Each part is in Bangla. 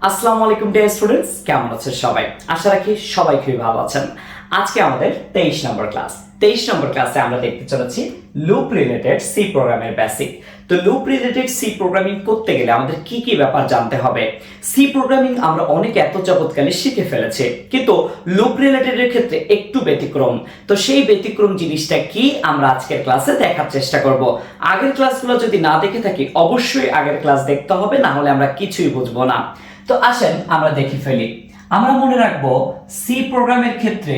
আসসালামু আলাইকুম ডিয়ার স্টুডেন্টস, কেমন আছেন সবাই? আশা রাখি সবাই খুবই ভালো আছেন। আজকে আমাদের 23 নম্বর ক্লাস। 23 নম্বর ক্লাসে আমরা দেখতে চলেছি লুপ রিলেটেড সি প্রোগ্রামের বেসিক। তো লুপ রিলেটেড সি প্রোগ্রামিং করতে গেলে আমাদের কি কি ব্যাপার জানতে হবে? সি প্রোগ্রামিং আমরা অনেক এত যাবৎকালে শিখে ফেলেছি, কিন্তু লুপ রিলেটেডের ক্ষেত্রে একটু ব্যতিক্রম। তো সেই ব্যতিক্রম জিনিসটা কি আমরা আজকের ক্লাসে দেখার চেষ্টা করব। আগের ক্লাসগুলো যদি না দেখে থাকি অবশ্যই আগের ক্লাস দেখতে হবে, না হলে আমরা কিছুই বুঝবো না। তো আসেন আমরা দেখে ফেলি। আমরা মনে রাখবো সি প্রোগ্রামের ক্ষেত্রে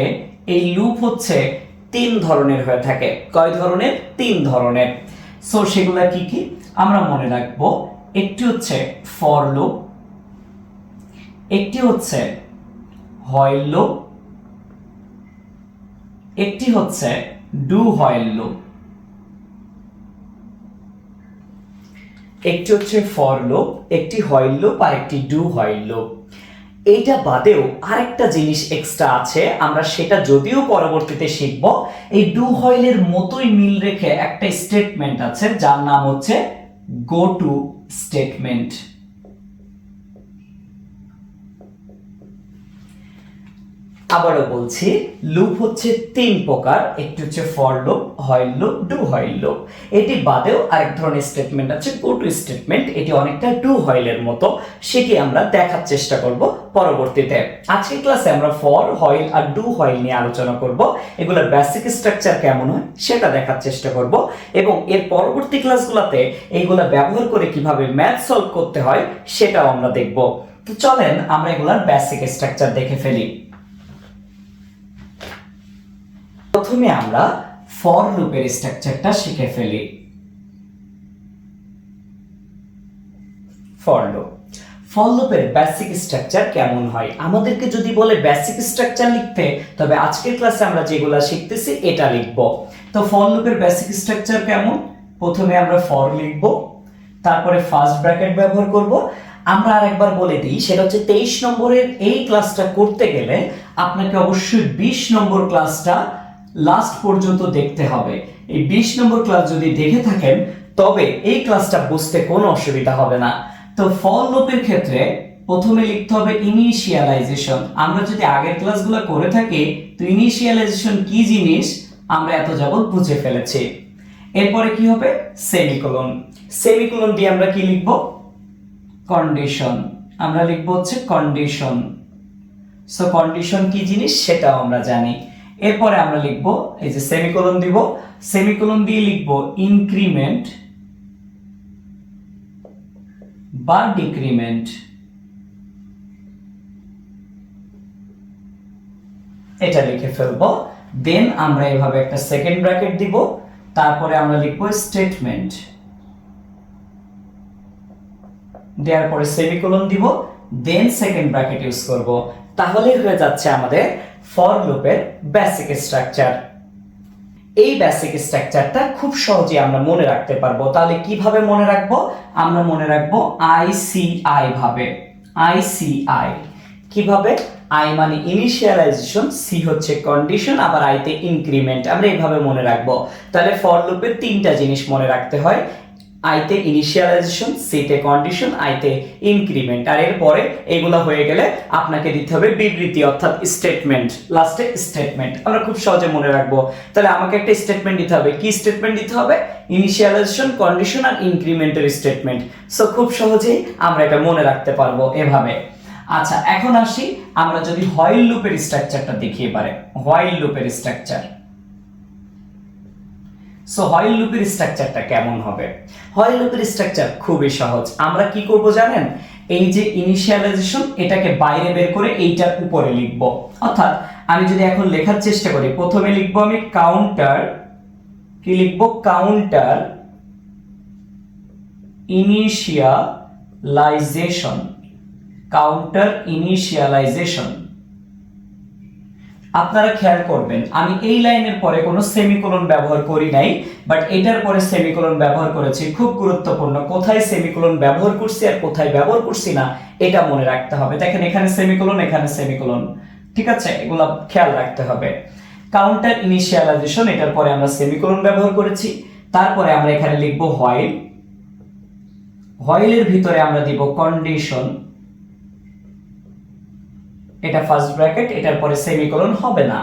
এই লুপ হচ্ছে তিন ধরনের হয়ে থাকে। কয় ধরনের? তিন ধরনের। সো সেগুলো কি কি আমরা মনে রাখবো। একটি হচ্ছে ফর লুপ, একটি হচ্ছে হোয়াইল লুপ, একটি হচ্ছে ডু হোয়াইল লুপ। একটি হচ্ছে ফর লুপ, একটি হোয়াইল লুপ আর একটি ডু হোয়াইল লুপ। এইটা বাদেও আরেকটা জিনিস এক্সট্রা আছে, আমরা সেটা যদিও পরবর্তীতে শিখব। এই ডু হোয়াইলের মতোই মিল রেখে একটা স্টেটমেন্ট আছে যার নাম হচ্ছে গো টু স্টেটমেন্ট। আবারও বলছি, লুপ হচ্ছে তিন প্রকার। একটি হচ্ছে for loop, while loop, do while loop. এটি বাদেও আরেক ধরনের স্টেটমেন্ট আছে গো টু স্টেটমেন্ট। এটি অনেকটা ডু হোয়াইলের মতো, সেটি আমরা দেখার চেষ্টা করব পরবর্তীতে। আজকের ক্লাসে আমরা ফর, হোয়াইল আর ডু হোয়াইল নিয়ে আলোচনা করব। এগুলোর বেসিক স্ট্রাকচার কেমন হয় সেটা দেখার চেষ্টা করব, এবং এর পরবর্তী ক্লাসগুলোতে এইগুলা ব্যবহার করে কিভাবে ম্যাথ সলভ করতে হয় সেটাও আমরা দেখব। তো চলেন আমরা এগুলার বেসিক স্ট্রাকচার দেখে ফেলি। প্রথমে আমরা ফর লুপের স্ট্রাকচারটা শিখে ফেলি। ফর লুপের বেসিক স্ট্রাকচার কেমন হয়? আমাদেরকে যদি বলে বেসিক স্ট্রাকচার লিখতে, তবে আজকের ক্লাসে আমরা যেগুলো শিখতেছি এটা লিখব। তো ফর লুপের বেসিক স্ট্রাকচার কেমন? প্রথমে আমরা ফর লিখব, তারপরে ফার্স্ট ব্র্যাকেট ব্যবহার করব। আমরা আরেকবার বলে দিই, সেটা হচ্ছে 23 নম্বরের এই ক্লাসটা করতে গেলে আপনাকে অবশ্যই 20 নম্বর ক্লাসটা লাস্ট পর্যন্ত দেখতে হবে। এই 20 নম্বর ক্লাস যদি দেখে থাকেন তবে এই ক্লাসটা বুঝতে কোনো অসুবিধা হবে না। তো ফর লুপের ক্ষেত্রে প্রথমে লিখতে হবে ইনিশিয়ালাইজেশন। আমরা যদি আগের ক্লাসগুলো করে থাকি তো ইনিশিয়ালাইজেশন কি জিনিস আমরা এত যাবত বুঝে ফেলেছি। এরপরে কি হবে? সেমিকোলন। সেমিকোলন দিয়ে আমরা কি লিখব? কন্ডিশন। আমরা লিখব হচ্ছে কন্ডিশন। সো কন্ডিশন কি জিনিস সেটাও আমরা জানি। এরপরে আমরা লিখব, এই যে সেমিকোলন দিব, সেমিকোলন দিয়ে লিখব ইনক্রিমেন্ট বা ডিক্রিমেন্ট। এটা লিখে ফেলবো। দেন আমরা এভাবে একটা সেকেন্ড ব্র্যাকেট দিব, তারপরে আমরা লিখব স্টেটমেন্ট, দেওয়ার পরে সেমিকোলন দিব, দেন সেকেন্ড ব্র্যাকেট ইউজ করব। তাহলেই হয়ে যাচ্ছে আমাদের ফর লুপের বেসিক স্ট্রাকচার। এই বেসিক স্ট্রাকচারটা খুব সহজে আমরা মনে রাখতে পারবো। তাহলে কিভাবে মনে রাখবো? আমরা মনে রাখবো আইসিআই ভাবে। আইসিআই কিভাবে? আই মানে ইনিশিয়ালাইজেশন, সি হচ্ছে কন্ডিশন, আবার আইতে ইনক্রিমেন্ট। আমরা এইভাবে মনে রাখবো। তাহলে ফর লুপের তিনটা জিনিস মনে রাখতে হয়, আইতে ইনিশিয়ালাইজেশন, সিতে কন্ডিশন, আইতে ইনক্রিমেন্ট। আর এরপরে এগুলো হয়ে গেলে আপনাকে দিতে হবে বিবৃতি অর্থাৎ স্টেটমেন্ট, লাস্টে স্টেটমেন্ট। আমরা খুব সহজে মনে রাখবো। তাহলে আমাকে একটা স্টেটমেন্ট দিতে হবে। কি স্টেটমেন্ট দিতে হবে? ইনিশিয়ালাইজেশন, কন্ডিশন আর ইনক্রিমেন্টের স্টেটমেন্ট। সো খুব সহজেই আমরা এটা মনে রাখতে পারবো এভাবে। আচ্ছা, এখন আসি আমরা যদি হোয়াইল লুপের স্ট্রাকচারটা দেখি এবারে। হোয়াইল লুপের স্ট্রাকচার। সো হোয়াইল লুপের স্ট্রাকচারটা কেমন হবে? হোয়াইল লুপের স্ট্রাকচার খুবই সহজ। আমরা কি করব জানেন? এই যে ইনিশিয়ালাইজেশন, এটাকে বাইরে বের করে এইটার উপরে লিখব। অর্থাৎ আমি যদি এখন লেখার চেষ্টা করি, প্রথমে লিখব আমি কাউন্টার, কি লিখব? Counter initialization. Counter initialization. আপনারা খেয়াল করবেন আমি এই লাইনের পরে কোনো সেমিকোলন ব্যবহার করি নাই, বাট এটার পরে সেমিকোলন ব্যবহার করেছি। খুব গুরুত্বপূর্ণ, কোথায় সেমিকোলন ব্যবহার করছি আর কোথায় ব্যবহার করছি না এটা মনে রাখতে হবে। দেখেন এখানে সেমিকোলন, এখানে সেমিকোলন, ঠিক আছে? এগুলো খেয়াল রাখতে হবে। কাউন্টার ইনিশিয়ালাইজেশন, এটার পরে আমরা সেমিকোলন ব্যবহার করেছি। তারপরে আমরা এখানে লিখব হোয়াইল, হোয়াইলের ভিতরে আমরা দিব কন্ডিশন, এটা ফার্স্ট ব্র্যাকেট, এটার পরে সেমিকোলন হবে না।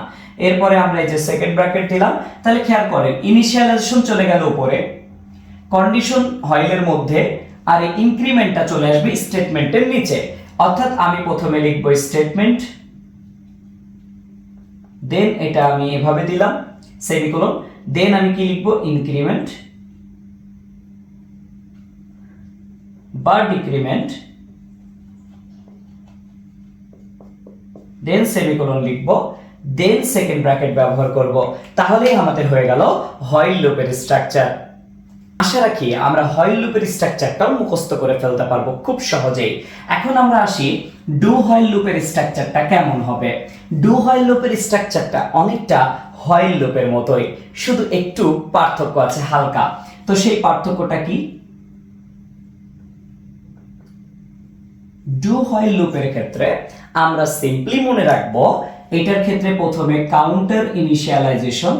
এরপরে আমরা এই যে সেকেন্ড ব্র্যাকেট দিলাম। তাহলে খেয়াল করেন ইনিশিয়ালাইজেশন চলে গেল উপরে, কন্ডিশন হয়লের মধ্যে, আর এই ইনক্রিমেন্টটা চলে আসবে স্টেটমেন্টের নিচে। অর্থাৎ আমি প্রথমে লিখব স্টেটমেন্ট, দেন এটা আমি এভাবে দিলাম সেমিকোলন, দেন আমি কি লিখব ইনক্রিমেন্ট বা ডিক্রিমেন্ট, দেন সেমিকোলন লিখব, দেন সেকেন্ড ব্র্যাকেট ব্যবহার করব। তাহলেই আমাদের হয়ে গেল হোয়াইল লুপের স্ট্রাকচার। আশা রাখি আমরা হোয়াইল লুপের স্ট্রাকচারটাও মুখস্থ করে ফেলতে পারবো খুব সহজেই। এখন আমরা আসি ডু হোয়াইল লুপের স্ট্রাকচারটা কেমন হবে। ডু হোয়াইল লুপের স্ট্রাকচারটা অনেকটা হোয়াইল লুপের মতোই, শুধু একটু পার্থক্য আছে হালকা। তো সেই পার্থক্যটা কি? ডু হোয়াইল লুপের ক্ষেত্রে আমরা সিম্পলি মনে রাখবো এটার ক্ষেত্রে প্রথমে কাউন্টার ইনিশিয়ালাইজেশন,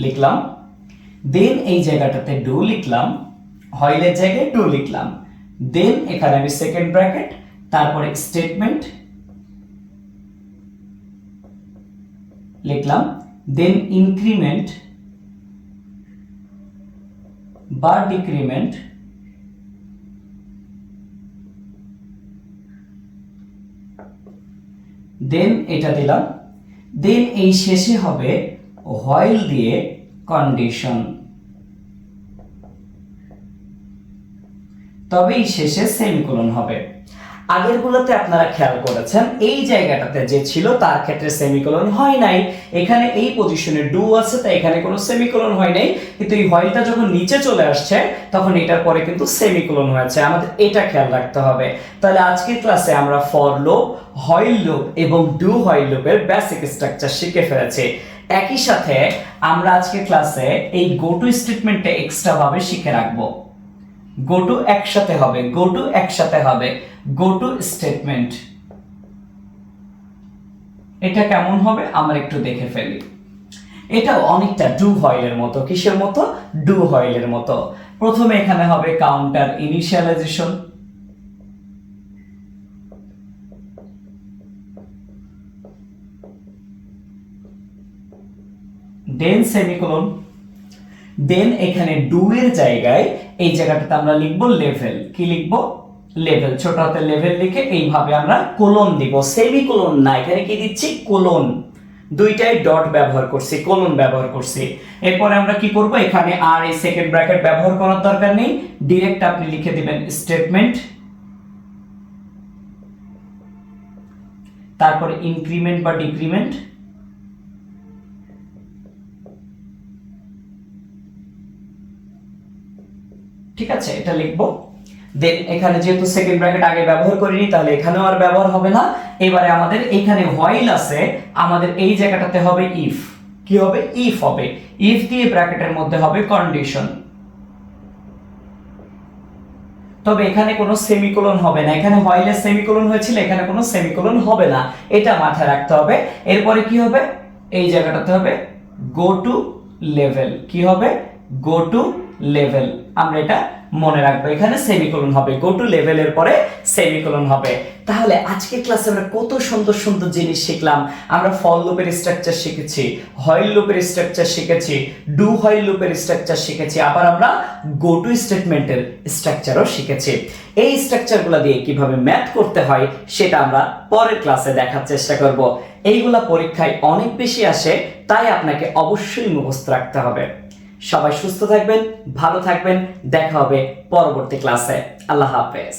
লিখলাম, দেন এই জায়গাটাতে ডু লিখলাম, হোয়াইলের জায়গায় ডু লিখলাম, দেন এখানে আমি সেকেন্ড ব্র্যাকেট, তারপরে স্টেটমেন্ট লিখলাম, দেন ইনক্রিমেন্ট বা ডিক্রিমেন্ট, দেন এটা দিলাম, দেন এই শেষে হবে হোয়াইল দিয়ে কন্ডিশন, তবেই শেষে সেমিকোলন হবে। আগেরগুলোতে আপনারা খেয়াল করেছেন এই জায়গাটাতে যে ছিল তার ক্ষেত্রে সেমিকোলন হয় নাই, এখানে এই পজিশনে ডু আছে তাই এখানে কোনো সেমিকোলন হয় নাই, কিন্তু এই হোয়াইলটা যখন নিচে চলে আসছে তখন এটার পরে কিন্তু সেমিকোলন হয়েছে। আমাদের এটা খেয়াল রাখতে হবে। তাহলে আজকের ক্লাসে আমরা ফর লুপ, হোয়াইল লুপ এবং ডু হোয়াইল লুপের বেসিক স্ট্রাকচার শিখে ফেলেছি। একই সাথে আমরা আজকের ক্লাসে এই গো টু স্টেটমেন্টটা এক্সট্রা ভাবে শিখে রাখবো। গো টু একসাথে হবে, গো টু একসাথে হবে, গো টু স্টেটমেন্ট। এটা কেমন হবে আমরা একটু দেখে ফেলি। এটাও অনেকটা ডু হোয়াইলের মতো। কিসের মতো? ডু হোয়াইলের মতো। প্রথমে এখানে হবে কাউন্টার ইনিশিয়ালাইজেশন, দেন সেমিকোলন, দেন এখানে ডু এর জায়গায় এই জায়গাটাতে আমরা লিখব লেভেল। কি লিখব? লেভেল। ছোট হাতে লেভেল লিখে এইভাবে আমরা কোলন দিব, সেমিকোলন না, এখানে কি দিচ্ছি? কোলন। দুইটাই ডট ব্যবহার করছি, কোলন ব্যবহার করছি। এরপরে আমরা কি করব? এখানে আর এই সেকেন্ড ব্র্যাকেট ব্যবহার করার দরকার নেই, ডাইরেক্ট আপনি লিখে দিবেন স্টেটমেন্ট, তারপরে ইনক্রিমেন্ট বা ডিক্রিমেন্ট, ঠিক আছে? এটা লিখবো। দেন এখানে যেহেতু সেকেন্ড ব্র্যাকেট আগে ব্যবহার করিনি তাহলে এখানেও আর ব্যবহার হবে না। এবারে আমাদের এখানে হোয়াইল আছে, আমাদের এই জায়গাটাতে হবে ইফ। কি হবে? ইফ হবে। ইফ দিয়ে ব্র্যাকেটের মধ্যে হবে কন্ডিশন। তবে এখানে কোনো সেমিকোলন হবে না, এখানে হোয়াইলের সেমিকোলন হয়েছিল, এখানে কোনো সেমিকোলন হবে না, এটা মাথায় রাখতে হবে। এরপরে কি হবে? এই জায়গাটাতে হবে গো টু লেভেল। কি হবে? Go to level. আমরা এটা মনে রাখবো, এখানে সেমিকোলন হবে, গো টু লেভেলের পরে সেমিকোলন হবে। তাহলে আজকের ক্লাসে আমরা কত সুন্দর সুন্দর জিনিস শিখলাম। আমরা ফর লুপের স্ট্রাকচার শিখেছি, হোয়াইল লুপের স্ট্রাকচার শিখেছি, ডু হোয়াইল লুপের স্ট্রাকচার শিখেছি, আবার আমরা গো টু স্টেটমেন্টের স্ট্রাকচারও শিখেছি। এই স্ট্রাকচারগুলো দিয়ে কিভাবে ম্যাথ করতে হয় সেটা আমরা পরের ক্লাসে দেখার চেষ্টা করব। এইগুলা পরীক্ষায় অনেক বেশি আসে, তাই আপনাকে অবশ্যই মুখস্থ রাখতে হবে। সবাই সুস্থ থাকবেন, ভালো থাকবেন, দেখা হবে পরবর্তী ক্লাসে। আল্লাহ হাফেজ।